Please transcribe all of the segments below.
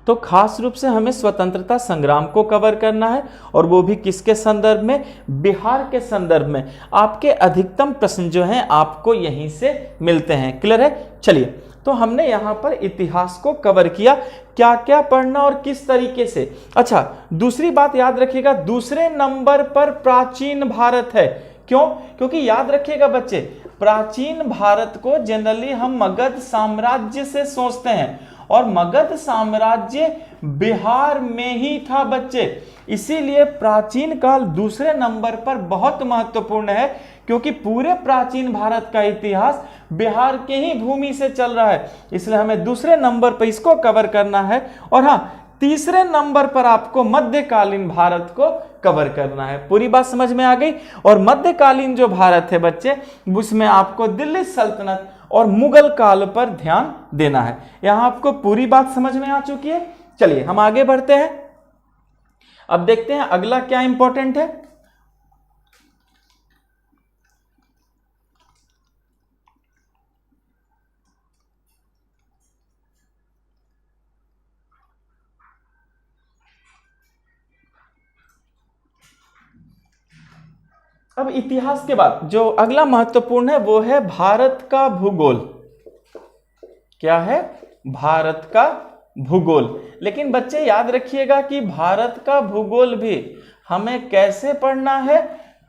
तो खास रूप से हमें स्वतंत्रता संग्राम को कवर करना है, और वो भी किसके संदर्भ में, बिहार के संदर्भ में। आपके अधिकतम प्रश्न जो हैं आपको यहीं से मिलते हैं। क्लियर है? चलिए, तो हमने यहाँ पर इतिहास को कवर किया, क्या क्या पढ़ना और किस तरीके से। अच्छा, दूसरी बात याद रखिएगा, दूसरे नंबर पर प्राचीन भारत है। क्यों? क्योंकि याद रखिएगा बच्चे, प्राचीन भारत को जनरली हम मगध साम्राज्य से सोचते हैं, और मगध साम्राज्य बिहार में ही था बच्चे। इसीलिए प्राचीन काल दूसरे नंबर पर बहुत महत्वपूर्ण है, क्योंकि पूरे प्राचीन भारत का इतिहास बिहार के ही भूमि से चल रहा है, इसलिए हमें दूसरे नंबर पर इसको कवर करना है। और हाँ, तीसरे नंबर पर आपको मध्यकालीन भारत को कवर करना है। पूरी बात समझ में आ गई? और मध्यकालीन जो भारत है बच्चे, उसमें आपको दिल्ली सल्तनत और मुगल काल पर ध्यान देना है। यहां आपको पूरी बात समझ में आ चुकी है। चलिए हम आगे बढ़ते हैं, अब देखते हैं अगला क्या इंपॉर्टेंट है। अब इतिहास के बाद जो अगला महत्वपूर्ण है वो है भारत का भूगोल। क्या है? भारत का भूगोल। लेकिन बच्चे याद रखिएगा कि भारत का भूगोल भी हमें कैसे पढ़ना है,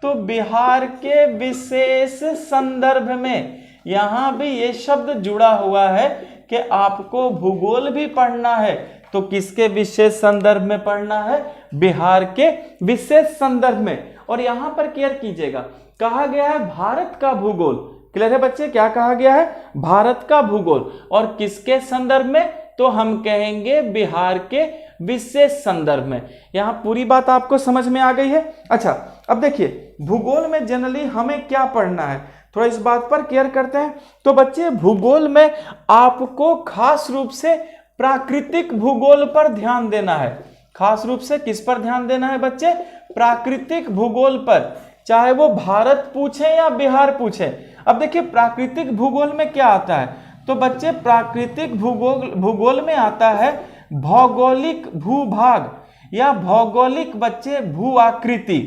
तो बिहार के विशेष संदर्भ में। यहां भी ये शब्द जुड़ा हुआ है कि आपको भूगोल भी पढ़ना है, तो किसके विशेष संदर्भ में पढ़ना है? बिहार के विशेष संदर्भ में। और यहां पर केयर कीजिएगा, कहा गया है भारत का भूगोल। क्लियर है बच्चे? क्या कहा गया है? भारत का भूगोल। और किसके संदर्भ में? तो हम कहेंगे बिहार के विशेष संदर्भ में। यहां पूरी बात आपको समझ में आ गई है? अच्छा, अब देखिए भूगोल में जनरली हमें क्या पढ़ना है, थोड़ा इस बात पर केयर करते हैं। तो बच्चे भूगोल में आपको खास रूप से प्राकृतिक भूगोल पर ध्यान देना है। खास रूप से किस पर ध्यान देना है बच्चे? प्राकृतिक भूगोल पर, चाहे वो भारत पूछे या बिहार पूछे। अब देखिए प्राकृतिक भूगोल में क्या आता है, तो बच्चे प्राकृतिक भूगोल में आता है भौगोलिक भूभाग या भौगोलिक बच्चे भू आकृति।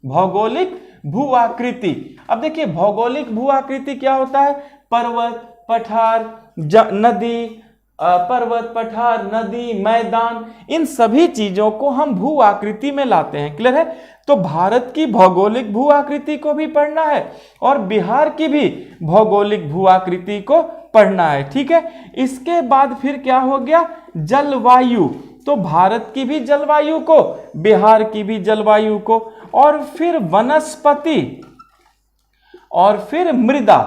भौगोलिक भू आकृति। अब देखिए भौगोलिक भू आकृति क्या होता है? पर्वत, पठार, नदी, पर्वत, पठार, नदी, मैदान, इन सभी चीजों को हम भू आकृति में लाते हैं। क्लियर है? तो भारत की भौगोलिक भू आकृति को भी पढ़ना है और बिहार की भी भौगोलिक भू आकृति को पढ़ना है। ठीक है? इसके बाद फिर क्या हो गया? जलवायु। तो भारत की भी जलवायु को, बिहार की भी जलवायु को, और फिर वनस्पति, और फिर मृदा।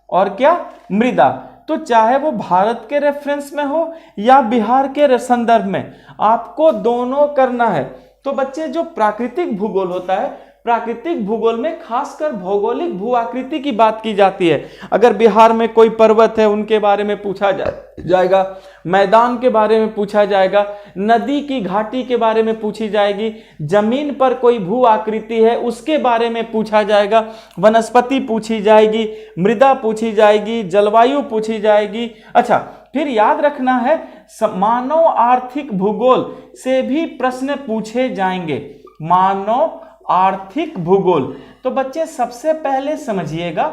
और क्या? मृदा। तो चाहे वो भारत के रेफरेंस में हो या बिहार के संदर्भ में, आपको दोनों करना है। तो बच्चे जो प्राकृतिक भूगोल होता है, प्राकृतिक भूगोल में खासकर भौगोलिक भू आकृति की बात की जाती है। अगर बिहार में कोई पर्वत है उनके बारे में पूछा जाएगा, मैदान के बारे में पूछा जाएगा, नदी की घाटी के बारे में पूछी जाएगी, जमीन पर कोई भू आकृति है उसके बारे में पूछा जाएगा, वनस्पति पूछी जाएगी, मृदा पूछी जाएगी, जलवायु पूछी जाएगी। अच्छा, फिर याद रखना है मानव आर्थिक भूगोल से भी प्रश्न पूछे जाएंगे। मानव आर्थिक भूगोल। तो बच्चे सबसे पहले समझिएगा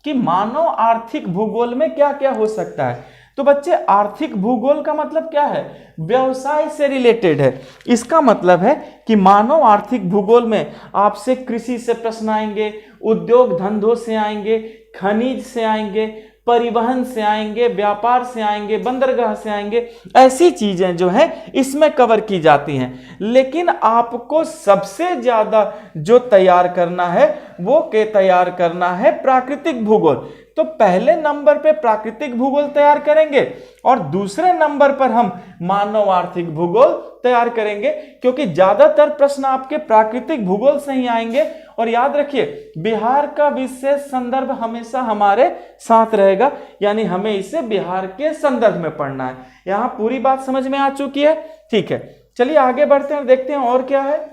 कि मानव आर्थिक भूगोल में क्या क्या हो सकता है। तो बच्चे आर्थिक भूगोल का मतलब क्या है? व्यवसाय से रिलेटेड है। इसका मतलब है कि मानव आर्थिक भूगोल में आपसे कृषि से प्रश्न आएंगे, उद्योग धंधों से आएंगे, खनिज से आएंगे, परिवहन से आएंगे, व्यापार से आएंगे, बंदरगाह से आएंगे। ऐसी चीजें जो हैं इसमें कवर की जाती हैं। लेकिन आपको सबसे ज्यादा जो तैयार करना है वो तैयार करना है प्राकृतिक भूगोल। तो पहले नंबर पे प्राकृतिक भूगोल तैयार करेंगे और दूसरे नंबर पर हम मानव आर्थिक भूगोल तैयार करेंगे, क्योंकि ज्यादातर प्रश्न आपके प्राकृतिक भूगोल से ही आएंगे। और याद रखिए बिहार का विशेष संदर्भ हमेशा हमारे साथ रहेगा, यानी हमें इसे बिहार के संदर्भ में पढ़ना है। यहां पूरी बात समझ में आ चुकी है? ठीक है, चलिए आगे बढ़ते हैं और देखते हैं और क्या है।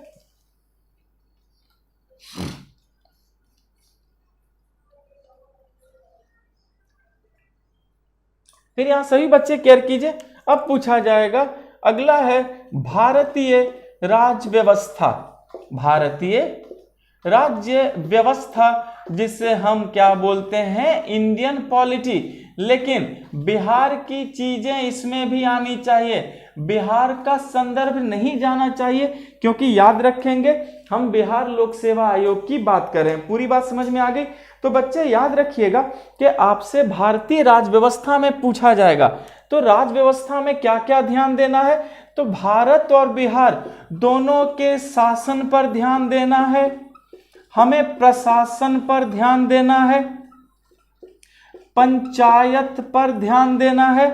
फिर यहां सभी बच्चे केयर कीजिए। अब पूछा जाएगा अगला है भारतीय राज्य व्यवस्था। भारतीय राज्य व्यवस्था जिसे हम क्या बोलते हैं, इंडियन पॉलिटी। लेकिन बिहार की चीजें इसमें भी आनी चाहिए, बिहार का संदर्भ नहीं जाना चाहिए, क्योंकि याद रखेंगे हम बिहार लोक सेवा आयोग की बात करें। पूरी बात समझ में आ गई? तो बच्चे याद रखिएगा कि आपसे भारतीय राज्य व्यवस्था में पूछा जाएगा, तो राज्य व्यवस्था में क्या क्या ध्यान देना है, तो भारत और बिहार दोनों के शासन पर ध्यान देना है, हमें प्रशासन पर ध्यान देना है, पंचायत पर ध्यान देना है।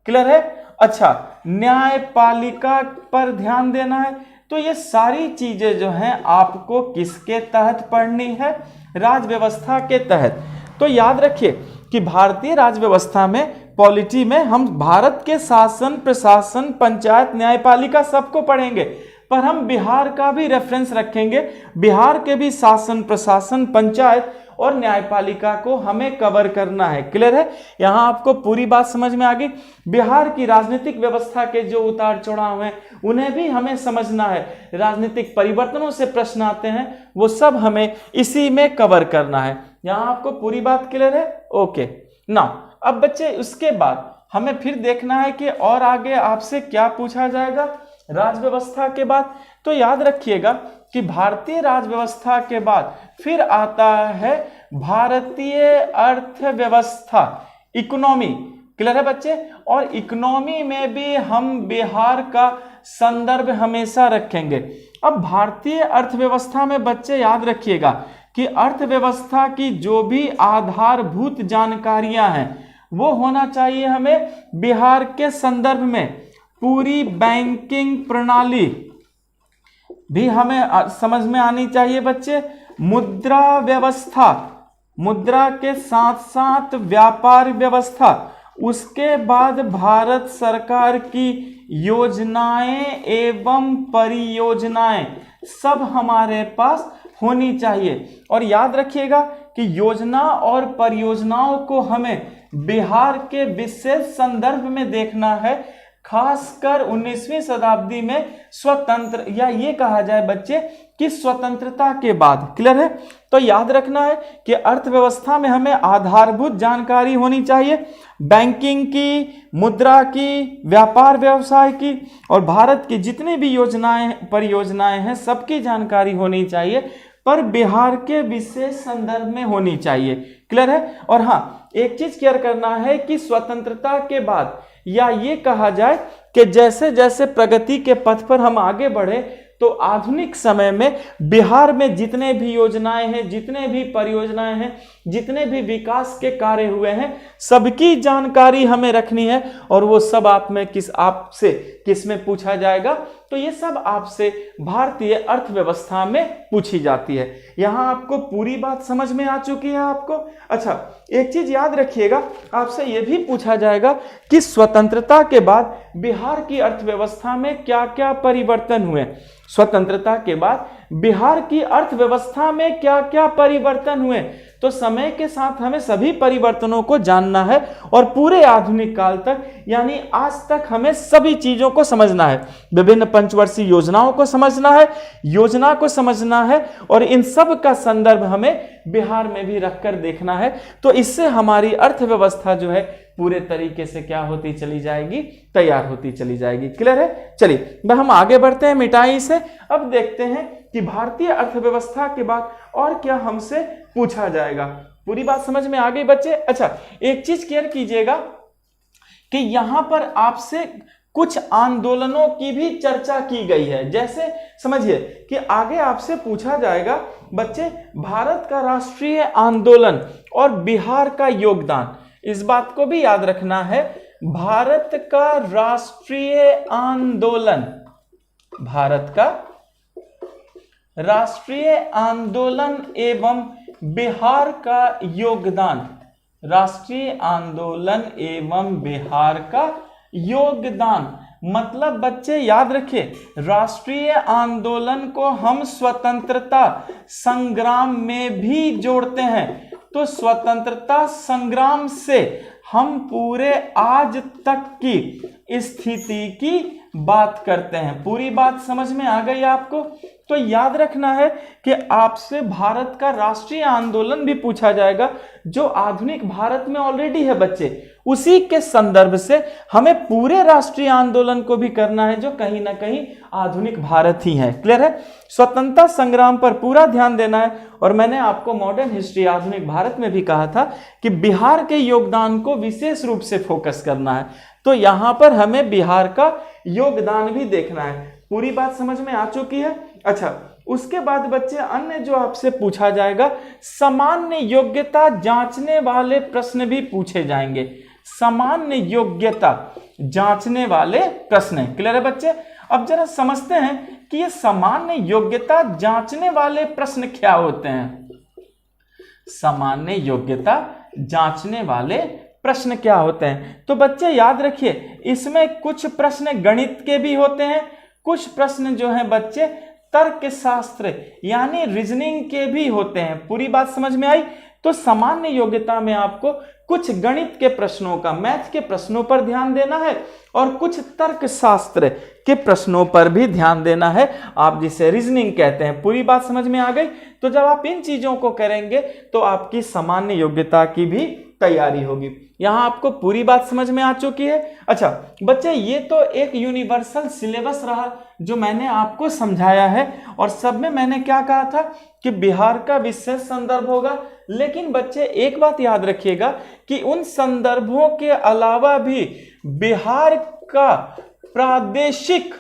क्लियर है? अच्छा, न्यायपालिका पर ध्यान देना है। तो ये सारी चीजें जो हैं आपको किसके तहत पढ़नी है, राज्य व्यवस्था के तहत। तो याद रखिए कि भारतीय राज्य व्यवस्था में, पॉलिटी में हम भारत के शासन, प्रशासन, पंचायत, न्यायपालिका सबको पढ़ेंगे, पर हम बिहार का भी रेफरेंस रखेंगे। बिहार के भी शासन, प्रशासन, पंचायत और न्यायपालिका को हमें कवर करना है। क्लियर है? यहां आपको पूरी बात समझ में आ गई। बिहार की राजनीतिक व्यवस्था के जो उतार चढ़ाव हैं उन्हें भी हमें समझना है, राजनीतिक परिवर्तनों से प्रश्न आते हैं वो सब हमें इसी में कवर करना है। यहां आपको पूरी बात क्लियर है? ओके ना। अब बच्चे उसके बाद हमें फिर देखना है कि और आगे आपसे क्या पूछा जाएगा राज्य व्यवस्था के बाद। तो याद रखिएगा कि भारतीय राज्य व्यवस्था के बाद फिर आता है भारतीय अर्थव्यवस्था, इकोनॉमी। क्लियर है बच्चे? और इकोनॉमी में भी हम बिहार का संदर्भ हमेशा रखेंगे। अब भारतीय अर्थव्यवस्था में बच्चे याद रखिएगा कि अर्थव्यवस्था की जो भी आधारभूत जानकारियां हैं वो होना चाहिए हमें बिहार के संदर्भ में। पूरी बैंकिंग प्रणाली भी हमें समझ में आनी चाहिए बच्चे। मुद्रा व्यवस्था, मुद्रा के साथ साथ व्यापार व्यवस्था, उसके बाद भारत सरकार की योजनाएं एवं परियोजनाएं सब हमारे पास होनी चाहिए। और याद रखिएगा कि योजना और परियोजनाओं को हमें बिहार के विशेष संदर्भ में देखना है, खासकर 19वीं शताब्दी में स्वतंत्र, या ये कहा जाए बच्चे कि स्वतंत्रता के बाद। क्लियर है? तो याद रखना है कि अर्थव्यवस्था में हमें आधारभूत जानकारी होनी चाहिए, बैंकिंग की, मुद्रा की, व्यापार व्यवसाय की, और भारत की जितनी भी योजनाएं, परियोजनाएं हैं सबकी जानकारी होनी चाहिए, पर बिहार के विशेष संदर्भ में होनी चाहिए। क्लियर है? और हाँ, एक चीज क्लियर करना है कि स्वतंत्रता के बाद, या ये कहा जाए कि जैसे जैसे प्रगति के पथ पर हम आगे बढ़े, तो आधुनिक समय में बिहार में जितने भी योजनाएं हैं, जितने भी परियोजनाएं हैं, जितने भी विकास के कार्य हुए हैं, सबकी जानकारी हमें रखनी है। और वो सब आपसे किस में पूछा जाएगा? तो ये सब आपसे भारतीय अर्थव्यवस्था में पूछी जाती है। यहां आपको पूरी बात समझ में आ चुकी है आपको? अच्छा, एक चीज याद रखिएगा, आपसे यह भी पूछा जाएगा कि स्वतंत्रता के बाद बिहार की अर्थव्यवस्था में क्या क्या परिवर्तन हुए। स्वतंत्रता के बाद बिहार की अर्थव्यवस्था में क्या क्या परिवर्तन हुए। तो समय के साथ हमें सभी परिवर्तनों को जानना है और पूरे आधुनिक काल तक, यानी आज तक हमें सभी चीजों को समझना है। विभिन्न पंचवर्षीय योजनाओं को समझना है, योजना को समझना है, और इन सब का संदर्भ हमें बिहार में भी रखकर देखना है। तो इससे हमारी अर्थव्यवस्था जो है पूरे तरीके से क्या होती चली जाएगी, तैयार होती चली जाएगी। क्लियर है? चलिए हम आगे बढ़ते हैं मिटाई से। अब देखते हैं कि भारतीय अर्थव्यवस्था के बाद और क्या हमसे पूछा जाएगा। पूरी बात समझ में आ गई बच्चे? अच्छा, एक चीज क्लियर कीजिएगा कि यहां पर आपसे कुछ आंदोलनों की भी चर्चा की गई है। जैसे समझिए कि आगे आपसे पूछा जाएगा बच्चे भारत का राष्ट्रीय आंदोलन और बिहार का योगदान। इस बात को भी याद रखना है, भारत का राष्ट्रीय आंदोलन, भारत का राष्ट्रीय आंदोलन एवं बिहार का योगदान, राष्ट्रीय आंदोलन एवं बिहार का योगदान। मतलब बच्चे याद रखिए, राष्ट्रीय आंदोलन को हम स्वतंत्रता संग्राम में भी जोड़ते हैं। तो स्वतंत्रता संग्राम से हम पूरे आज तक की स्थिति की बात करते हैं। पूरी बात समझ में आ गई आपको? तो याद रखना है कि आपसे भारत का राष्ट्रीय आंदोलन भी पूछा जाएगा जो आधुनिक भारत में ऑलरेडी है बच्चे, उसी के संदर्भ से हमें पूरे राष्ट्रीय आंदोलन को भी करना है जो कहीं ना कहीं आधुनिक भारत ही है। क्लियर है? स्वतंत्रता संग्राम पर पूरा ध्यान देना है। और मैंने आपको मॉडर्न हिस्ट्री आधुनिक भारत में भी कहा था कि बिहार के योगदान को विशेष रूप से फोकस करना है, तो यहां पर हमें बिहार का योगदान भी देखना है। पूरी बात समझ में आ चुकी है? अच्छा, उसके बाद बच्चे अन्य जो आपसे पूछा जाएगा, सामान्य योग्यता जांचने वाले प्रश्न भी पूछे जाएंगे। सामान्य योग्यता जांचने वाले प्रश्न। क्लियर है बच्चे? अब जरा समझते हैं कि ये सामान्य योग्यता जांचने वाले प्रश्न क्या होते हैं। सामान्य योग्यता जांचने वाले प्रश्न क्या होते हैं? तो बच्चे याद रखिए, इसमें कुछ प्रश्न गणित के भी होते हैं, कुछ प्रश्न जो हैं बच्चे तर्कशास्त्र यानी रीजनिंग के भी होते हैं। पूरी बात समझ में आई? तो सामान्य योग्यता में आपको कुछ गणित के प्रश्नों का, मैथ के प्रश्नों पर ध्यान देना है और कुछ तर्कशास्त्र के प्रश्नों पर भी ध्यान देना है, आप जिसे रीजनिंग कहते हैं। पूरी बात समझ में आ गई? तो जब आप इन चीजों को करेंगे तो आपकी सामान्य योग्यता की भी तैयारी होगी। यहां आपको पूरी बात समझ में आ चुकी है? अच्छा बच्चे, ये तो एक यूनिवर्सल सिलेबस रहा जो मैंने आपको समझाया है, और सब में मैंने क्या कहा था कि बिहार का विशेष संदर्भ होगा। लेकिन बच्चे एक बात याद रखिएगा कि उन संदर्भों के अलावा भी बिहार का प्रादेशिक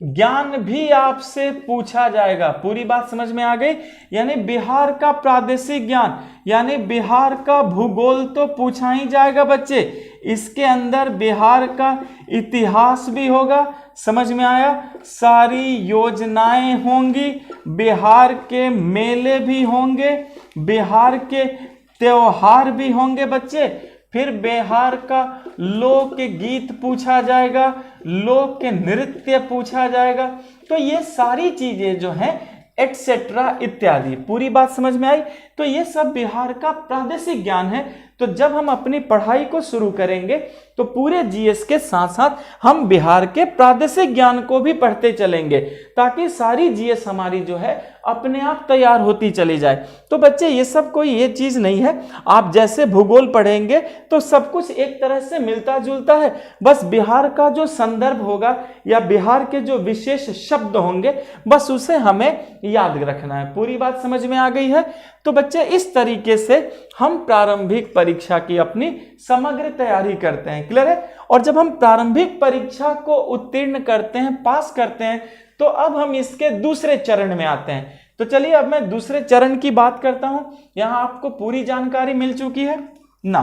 ज्ञान भी आपसे पूछा जाएगा। पूरी बात समझ में आ गई? यानी बिहार का प्रादेशिक ज्ञान यानी बिहार का भूगोल तो पूछा ही जाएगा बच्चे। इसके अंदर बिहार का इतिहास भी होगा, समझ में आया? सारी योजनाएं होंगी, बिहार के मेले भी होंगे, बिहार के त्योहार भी होंगे बच्चे। फिर बिहार का लोक गीत पूछा जाएगा, लोक नृत्य पूछा जाएगा। तो ये सारी चीजें जो हैं एक्सेट्रा इत्यादि। पूरी बात समझ में आई? तो ये सब बिहार का प्रादेशिक ज्ञान है। तो जब हम अपनी पढ़ाई को शुरू करेंगे तो पूरे जीएस के साथ साथ हम बिहार के प्रादेशिक ज्ञान को भी पढ़ते चलेंगे, ताकि सारी जीएस हमारी जो है अपने आप तैयार होती चली जाए। तो बच्चे ये सब कोई ये चीज नहीं है, आप जैसे भूगोल पढ़ेंगे तो सब कुछ एक तरह से मिलता जुलता है। बस बिहार का जो संदर्भ होगा या बिहार के जो विशेष शब्द होंगे बस उसे हमें याद रखना है। पूरी बात समझ में आ गई है? तो बच्चे इस तरीके से हम प्रारंभिक परीक्षा की अपनी समग्र तैयारी करते हैं। क्लियर है? और जब हम प्रारंभिक परीक्षा को उत्तीर्ण करते हैं, पास करते हैं, तो अब हम इसके दूसरे चरण में आते हैं। तो चलिए अब मैं दूसरे चरण की बात करता हूं। यहां आपको पूरी जानकारी मिल चुकी है ना?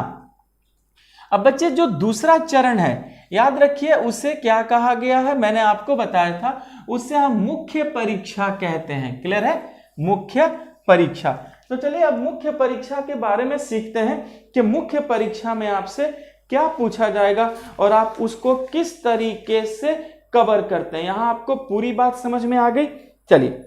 अब बच्चे जो दूसरा चरण है याद रखिए उसे क्या कहा गया है, मैंने आपको बताया था, उसे हम मुख्य परीक्षा कहते हैं। क्लियर है? मुख्य परीक्षा। तो चलिए अब मुख्य परीक्षा के बारे में सीखते हैं कि मुख्य परीक्षा में आपसे क्या पूछा जाएगा और आप उसको किस तरीके से कवर करते हैं। यहां आपको पूरी बात समझ में आ गई? चलिए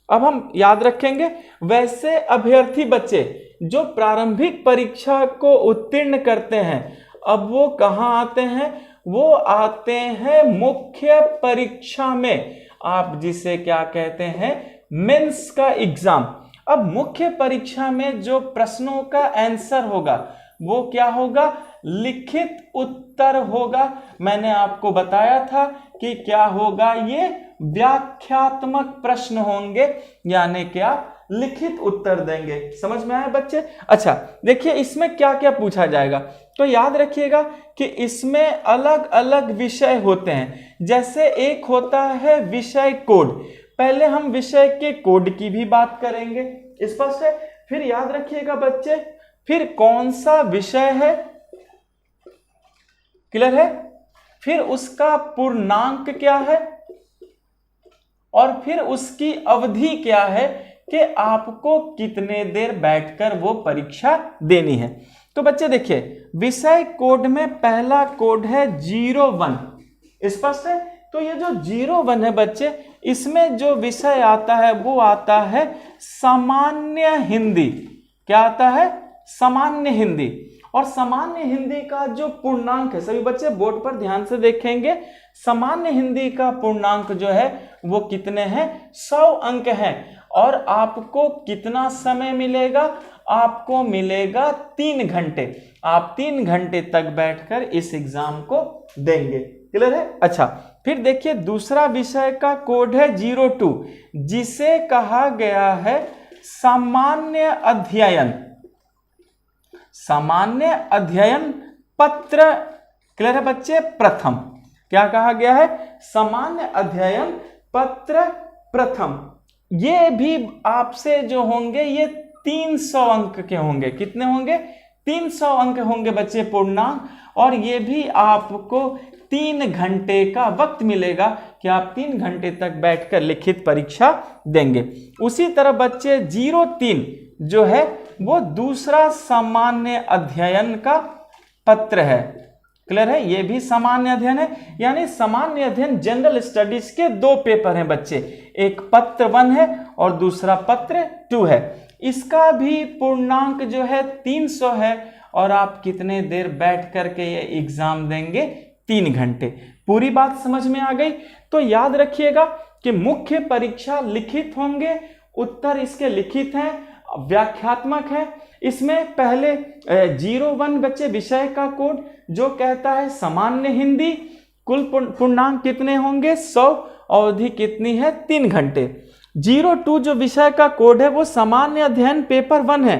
अब हम याद रखेंगे। वैसे अभ्यर्थी बच्चे जो प्रारंभिक परीक्षा को उत्तीर्ण करते हैं, अब वो कहां आते हैं? वो आते हैं मुख्य परीक्षा में, आप जिसे क्या कहते हैं, मेंस का एग्जाम। अब मुख्य परीक्षा में जो प्रश्नों का आंसर होगा वो क्या होगा? लिखित उत्तर होगा। मैंने आपको बताया था कि क्या होगा, ये व्याख्यात्मक प्रश्न होंगे, यानी क्या, लिखित उत्तर देंगे। समझ में आया बच्चे? अच्छा देखिए इसमें क्या क्या पूछा जाएगा। तो याद रखिएगा कि इसमें अलग अलग विषय होते हैं। जैसे एक होता है विषय कोड, पहले हम विषय के कोड की भी बात करेंगे, स्पष्ट है? फिर याद रखिएगा बच्चे, फिर कौन सा विषय है, क्लियर है? फिर उसका पूर्णांक क्या है और फिर उसकी अवधि क्या है कि आपको कितने देर बैठकर वो परीक्षा देनी है। तो बच्चे देखिए विषय कोड में पहला कोड है 01, स्पष्ट है? तो ये जो 01 है बच्चे, इसमें जो विषय आता है वो आता है सामान्य हिंदी। क्या आता है? सामान्य हिंदी। और सामान्य हिंदी का जो पूर्णांक है, सभी बच्चे बोर्ड पर ध्यान से देखेंगे, सामान्य हिंदी का पूर्णांक जो है वो कितने हैं, 100 अंक हैं। और आपको कितना समय मिलेगा, आपको मिलेगा 3 घंटे। आप 3 घंटे तक बैठकर इस एग्जाम को देंगे। क्लियर है? अच्छा, फिर देखिए दूसरा विषय का कोड है 02, जिसे कहा गया है सामान्य अध्ययन, सामान्य अध्ययन पत्र। क्लियर है बच्चे? प्रथम क्या कहा गया है, सामान्य अध्ययन पत्र प्रथम। ये भी आपसे जो होंगे ये 300 अंक के होंगे। कितने होंगे? 300 अंक होंगे बच्चे पूर्णांक। और ये भी आपको 3 घंटे का वक्त मिलेगा कि आप 3 घंटे तक बैठकर लिखित परीक्षा देंगे। उसी तरह बच्चे 03 जो है वो दूसरा सामान्य अध्ययन का पत्र है। क्लियर है? ये भी सामान्य अध्ययन है, यानी सामान्य अध्ययन जनरल स्टडीज के 2 पेपर हैं बच्चे, एक पत्र 1 है और दूसरा पत्र 2 है। इसका भी पूर्णांक जो है 300 है। और आप कितने देर बैठ करके ये एग्जाम देंगे, 3 घंटे। पूरी बात समझ में आ गई? तो याद रखिएगा कि मुख्य परीक्षा लिखित होंगे, उत्तर इसके लिखित हैं, व्याख्यात्मक है। इसमें पहले 01 बच्चे विषय का कोड जो कहता है सामान्य हिंदी, कुल पूर्णांक कितने होंगे, 100, अवधि कितनी है, 3 घंटे। 02 जो विषय का कोड है वो सामान्य अध्ययन पेपर 1 है,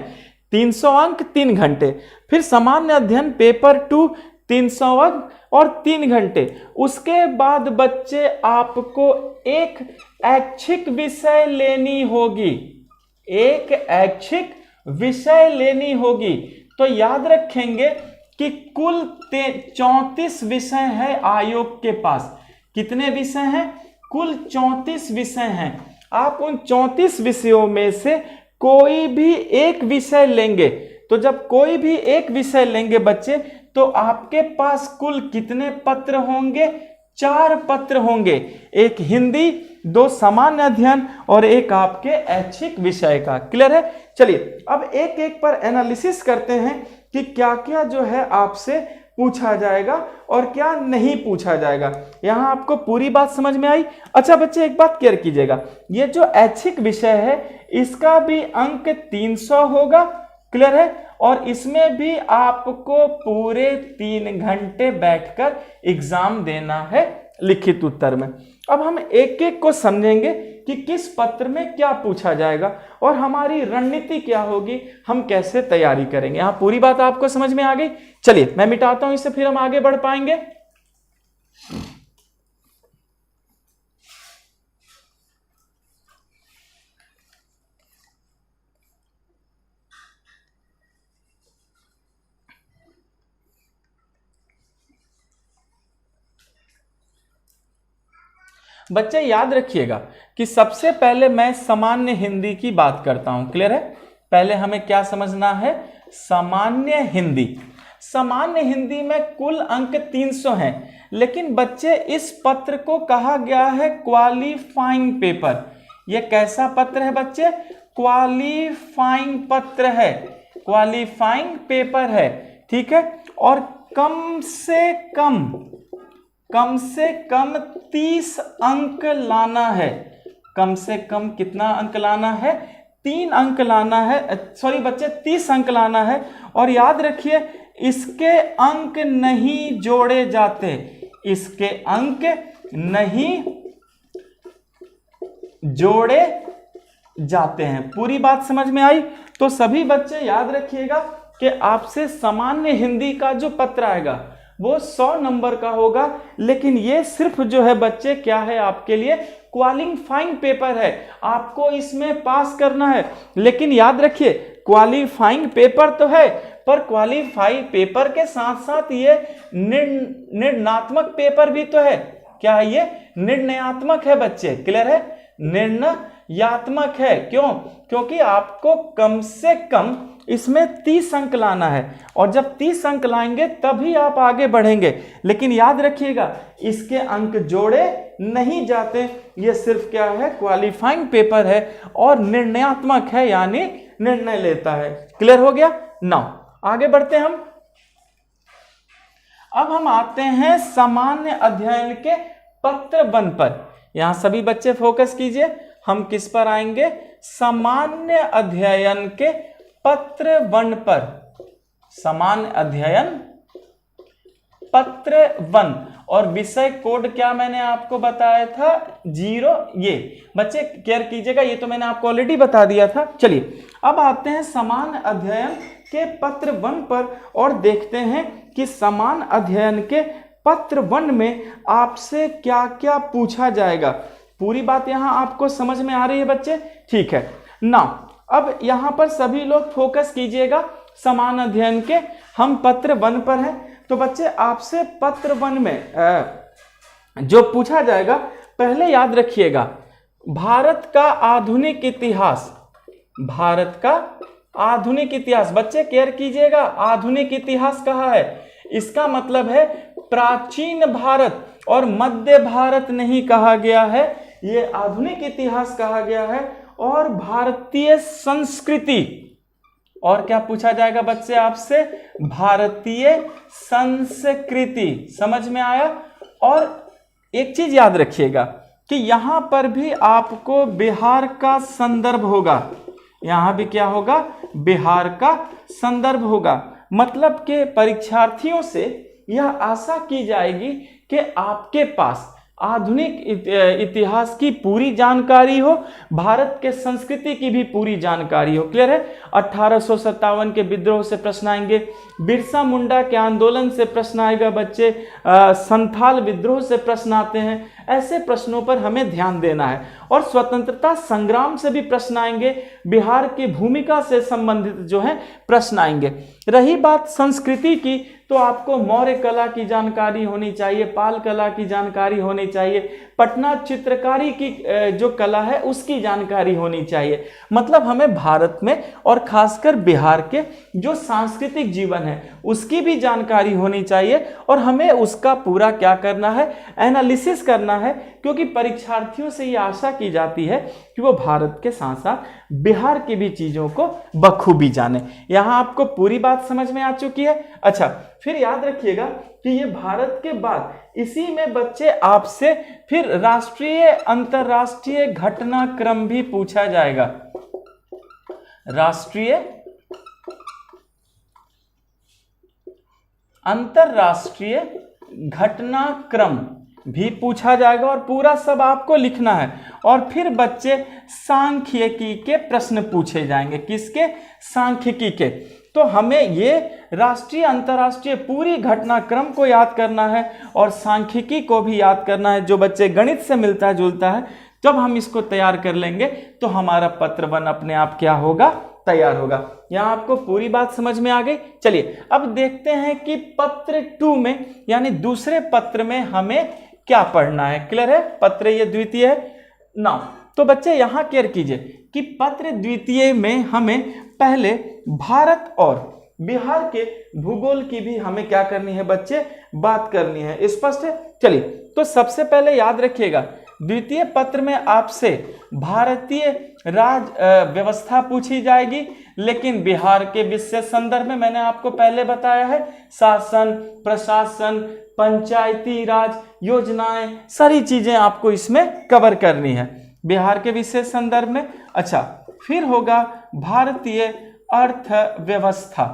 300 अंक 3 घंटे। फिर सामान्य अध्ययन पेपर 2 300 अंक और 3 घंटे। उसके बाद बच्चे आपको एक ऐच्छिक विषय लेनी होगी, एक ऐच्छिक विषय लेनी होगी। तो याद रखेंगे कि कुल 34 विषय है आयोग के पास। कितने विषय हैं? कुल 34 विषय हैं। आप उन 34 विषयों में से कोई भी एक विषय लेंगे। तो जब कोई भी एक विषय लेंगे बच्चे, तो आपके पास कुल कितने पत्र होंगे, 4 पत्र होंगे, एक हिंदी, 2 सामान्य अध्ययन और एक आपके ऐच्छिक विषय का। क्लियर है? चलिए अब एक एक पर एनालिसिस करते हैं कि क्या क्या जो है आपसे पूछा जाएगा और क्या नहीं पूछा जाएगा। यहां आपको पूरी बात समझ में आई? अच्छा बच्चे एक बात क्लियर कीजिएगा, ये जो ऐच्छिक विषय है इसका भी अंक 300 होगा। क्लियर है? और इसमें भी आपको पूरे 3 घंटे बैठकर एग्जाम देना है लिखित उत्तर में। अब हम एक एक को समझेंगे कि किस पत्र में क्या पूछा जाएगा और हमारी रणनीति क्या होगी, हम कैसे तैयारी करेंगे। यहां पूरी बात आपको समझ में आ गई? चलिए मैं मिटाता हूं इसे, फिर हम आगे बढ़ पाएंगे। बच्चे याद रखिएगा कि सबसे पहले मैं सामान्य हिंदी की बात करता हूं। क्लियर है? पहले हमें क्या समझना है, सामान्य हिंदी। सामान्य हिंदी में कुल अंक 300 हैं, लेकिन बच्चे इस पत्र को कहा गया है क्वालिफाइंग पेपर। यह कैसा पत्र है बच्चे? क्वालिफाइंग पत्र है, क्वालिफाइंग पेपर है। ठीक है? और कम से कम 30 अंक लाना है। कम से कम कितना अंक लाना है? 3 अंक लाना है, सॉरी बच्चे 30 अंक लाना है। और याद रखिए इसके अंक नहीं जोड़े जाते, इसके अंक नहीं जोड़े जाते हैं। पूरी बात समझ में आई? तो सभी बच्चे याद रखिएगा कि आपसे सामान्य हिंदी का जो पत्र आएगा वो 100 नंबर का होगा, लेकिन ये सिर्फ जो है बच्चे क्या है आपके लिए, क्वालिफाइंग पेपर है। आपको इसमें पास करना है। लेकिन याद रखिए क्वालिफाइंग पेपर तो है, पर क्वालिफाई पेपर के साथ साथ ये निर्णयात्मक पेपर भी तो है। क्या है ये? निर्णयात्मक है बच्चे। क्लियर है? निर्णयात्मक है। क्यों? क्योंकि आपको कम से कम इसमें 30 अंक लाना है, और जब 30 अंक लाएंगे तभी आप आगे बढ़ेंगे। लेकिन याद रखिएगा इसके अंक जोड़े नहीं जाते। ये सिर्फ क्या है, क्वालिफाइंग पेपर है और निर्णयात्मक है, यानी निर्णय लेता है। क्लियर हो गया? 9। आगे बढ़ते हैं हम। अब हम आते हैं सामान्य अध्ययन के पत्र 1 पर। यहां सभी बच्चे फोकस कीजिए, हम किस पर आएंगे? सामान्य अध्ययन के पत्र 1 पर। सामान्य अध्ययन पत्र 1 और विषय कोड क्या मैंने आपको बताया था? 0। ये बच्चे केयर कीजिएगा, ये तो मैंने आपको ऑलरेडी बता दिया था। चलिए अब आते हैं सामान्य अध्ययन के पत्र 1 पर और देखते हैं कि सामान्य अध्ययन के पत्र 1 में आपसे क्या क्या पूछा जाएगा। पूरी बात यहां आपको समझ में आ रही है बच्चे? ठीक है ना। अब यहां पर सभी लोग फोकस कीजिएगा, सामान्य अध्ययन के हम पत्र 1 पर हैं। तो बच्चे आपसे पत्र 1 में जो पूछा जाएगा, पहले याद रखिएगा भारत का आधुनिक इतिहास। भारत का आधुनिक इतिहास, बच्चे केयर कीजिएगा, आधुनिक इतिहास कहा है, इसका मतलब है प्राचीन भारत और मध्य भारत नहीं कहा गया है, ये आधुनिक इतिहास कहा गया है। और भारतीय संस्कृति, और क्या पूछा जाएगा बच्चे आपसे? भारतीय संस्कृति। समझ में आया? और एक चीज याद रखिएगा कि यहां पर भी आपको बिहार का संदर्भ होगा। यहां भी क्या होगा? बिहार का संदर्भ होगा। मतलब कि परीक्षार्थियों से यह आशा की जाएगी कि आपके पास आधुनिक इतिहास की पूरी जानकारी हो, भारत के संस्कृति की भी पूरी जानकारी हो। क्लियर है? 1857 के विद्रोह से प्रश्न आएंगे, बिरसा मुंडा के आंदोलन से प्रश्न आएगा बच्चे, संथाल विद्रोह से प्रश्न आते हैं। ऐसे प्रश्नों पर हमें ध्यान देना है। और स्वतंत्रता संग्राम से भी प्रश्न आएंगे, बिहार की भूमिका से संबंधित जो है प्रश्न आएंगे। रही बात संस्कृति की, तो आपको मौर्य कला की जानकारी होनी चाहिए, पाल कला की जानकारी होनी चाहिए, पटना चित्रकारी की जो कला है उसकी जानकारी होनी चाहिए। मतलब हमें भारत में और खासकर बिहार के जो सांस्कृतिक जीवन है उसकी भी जानकारी होनी चाहिए। और हमें उसका पूरा क्या करना है? एनालिसिस करना है, क्योंकि परीक्षार्थियों से ये आशा की जाती है कि वो भारत के साथ साथ बिहार की भी चीजों को बखूबी जाने। यहां आपको पूरी बात समझ में आ चुकी है? अच्छा, फिर याद रखिएगा कि ये भारत के बाद इसी में बच्चे आपसे फिर राष्ट्रीय अंतरराष्ट्रीय घटनाक्रम भी पूछा जाएगा। राष्ट्रीय अंतरराष्ट्रीय घटनाक्रम भी पूछा जाएगा और पूरा सब आपको लिखना है। और फिर बच्चे सांख्यिकी के प्रश्न पूछे जाएंगे। किसके? सांख्यिकी के। तो हमें ये राष्ट्रीय अंतरराष्ट्रीय पूरी घटनाक्रम को याद करना है और सांख्यिकी को भी याद करना है, जो बच्चे गणित से मिलता जुलता है। जब हम इसको तैयार कर लेंगे तो हमारा पत्र 1 अपने आप क्या होगा? तैयार होगा। यहां आपको पूरी बात समझ में आ गई? चलिए अब देखते हैं कि पत्र 2 में, यानी दूसरे पत्र में हमें क्या पढ़ना है। क्लियर है? पत्र ये द्वितीय है ना। तो बच्चे यहां केयर कीजिए कि पत्र द्वितीय में हमें पहले भारत और बिहार के भूगोल की भी हमें क्या करनी है बच्चे? बात करनी है। स्पष्ट है? चलिए तो सबसे पहले याद रखिएगा, द्वितीय पत्र में आपसे भारतीय राज व्यवस्था पूछी जाएगी, लेकिन बिहार के विशेष संदर्भ में मैंने आपको पहले बताया है, शासन, प्रशासन, पंचायती राज योजनाएं, सारी चीजें आपको इसमें कवर करनी है बिहार के विशेष संदर्भ में। अच्छा, फिर होगा भारतीय अर्थव्यवस्था।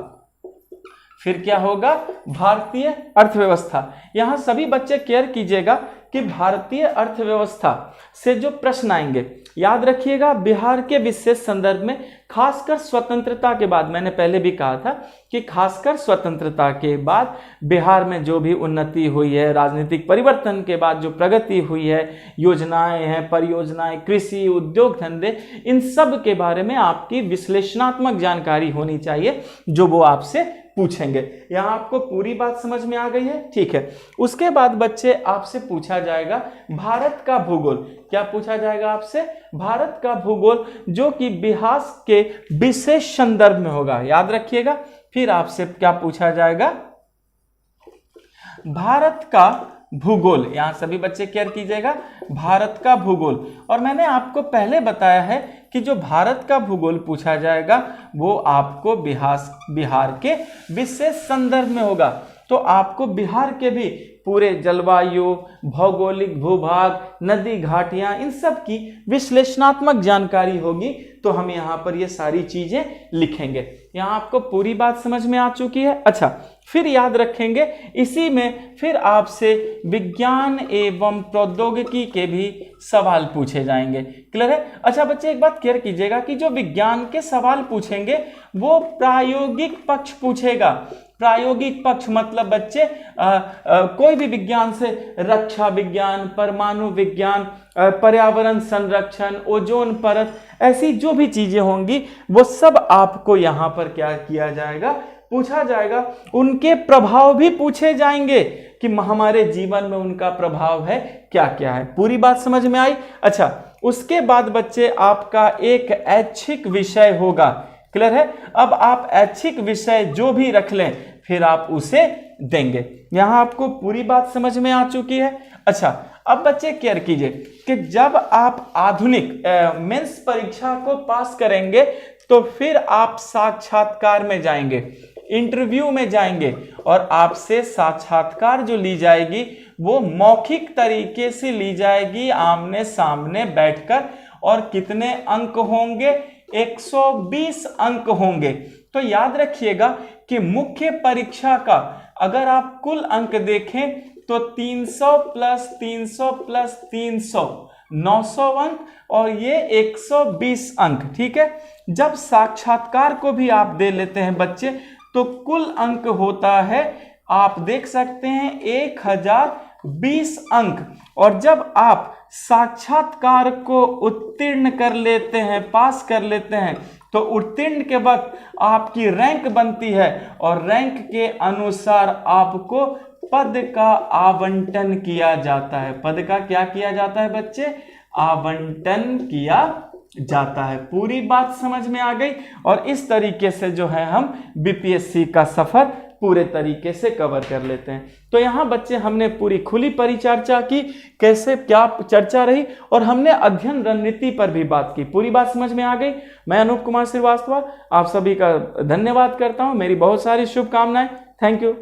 फिर क्या होगा? भारतीय अर्थव्यवस्था। यहां सभी बच्चे केयर कीजिएगा कि भारतीय अर्थव्यवस्था से जो प्रश्न आएंगे, याद रखिएगा बिहार के विशेष संदर्भ में, खासकर स्वतंत्रता के बाद, मैंने पहले भी कहा था कि खासकर स्वतंत्रता के बाद बिहार में जो भी उन्नति हुई है, राजनीतिक परिवर्तन के बाद जो प्रगति हुई है, योजनाएं हैं, परियोजनाएं, कृषि, उद्योग धंधे, इन सब के बारे में आपकी विश्लेषणात्मक जानकारी होनी चाहिए, जो वो आपसे पूछेंगे। यहां आपको पूरी बात समझ में आ गई है? ठीक है। उसके बाद बच्चे आपसे पूछा जाएगा भारत का भूगोल। क्या पूछा जाएगा आपसे? भारत का भूगोल, जो कि बिहार के विशेष संदर्भ में होगा। याद रखिएगा। फिर आपसे क्या पूछा जाएगा? भारत का भूगोल, यहां सभी बच्चे केयर कीजिएगा, भारत का भूगोल। और मैंने आपको पहले बताया है कि जो भारत का भूगोल पूछा जाएगा वो आपको बिहार के विशेष संदर्भ में होगा। तो आपको बिहार के भी पूरे जलवायु, भौगोलिक भूभाग, नदी घाटियां, इन सब की विश्लेषणात्मक जानकारी होगी। तो हम यहाँ पर ये सारी चीजें लिखेंगे। यहाँ आपको पूरी बात समझ में आ चुकी है। अच्छा, फिर याद रखेंगे इसी में फिर आपसे विज्ञान एवं प्रौद्योगिकी के भी सवाल पूछे जाएंगे। क्लियर है? अच्छा बच्चे, एक बात क्लियर कीजिएगा कि जो विज्ञान के सवाल पूछेंगे वो प्रायोगिक पक्ष पूछेगा। प्रायोगिक पक्ष मतलब बच्चे कोई भी विज्ञान से, रक्षा विज्ञान, परमाणु विज्ञान, पर्यावरण संरक्षण, ओजोन परत, ऐसी जो भी चीजें होंगी वो सब आपको यहाँ पर क्या किया जाएगा, पूछा जाएगा। उनके प्रभाव भी पूछे जाएंगे कि हमारे जीवन में उनका प्रभाव है क्या क्या है। पूरी बात समझ में आई? अच्छा, उसके बाद बच्चे आपका एक ऐच्छिक विषय होगा। क्लियर है? अब आप ऐच्छिक विषय जो भी रख लें फिर आप उसे देंगे। यहां आपको पूरी बात समझ में आ चुकी है। अच्छा, अब बच्चे केयर कीजिए कि जब आप आधुनिक मेंस परीक्षा को पास करेंगे तो फिर आप साक्षात्कार में जाएंगे, इंटरव्यू में जाएंगे, और आपसे साक्षात्कार जो ली जाएगी वो मौखिक तरीके से ली जाएगी, आमने सामने बैठकर। और कितने अंक होंगे? 120 अंक होंगे। तो याद रखिएगा कि मुख्य परीक्षा का अगर आप कुल अंक देखें तो 300 प्लस 300 प्लस 300 900 अंक, और ये 120 अंक। ठीक है? जब साक्षात्कार को भी आप दे लेते हैं बच्चे तो कुल अंक होता है, आप देख सकते हैं, 1020 अंक। और जब आप साक्षात्कार को उत्तीर्ण कर लेते हैं, पास कर लेते हैं, तो उत्तीर्ण के वक्त आपकी रैंक बनती है, और रैंक के अनुसार आपको पद का आवंटन किया जाता है। पद का क्या किया जाता है बच्चे? आवंटन किया जाता है। पूरी बात समझ में आ गई? और इस तरीके से जो है हम बीपीएससी का सफर पूरे तरीके से कवर कर लेते हैं। तो यहाँ बच्चे हमने पूरी खुली परिचर्चा की, कैसे क्या चर्चा रही, और हमने अध्ययन रणनीति पर भी बात की। पूरी बात समझ में आ गई? मैं अनूप कुमार श्रीवास्तव आप सभी का धन्यवाद करता हूँ। मेरी बहुत सारी शुभकामनाएं। Thank you.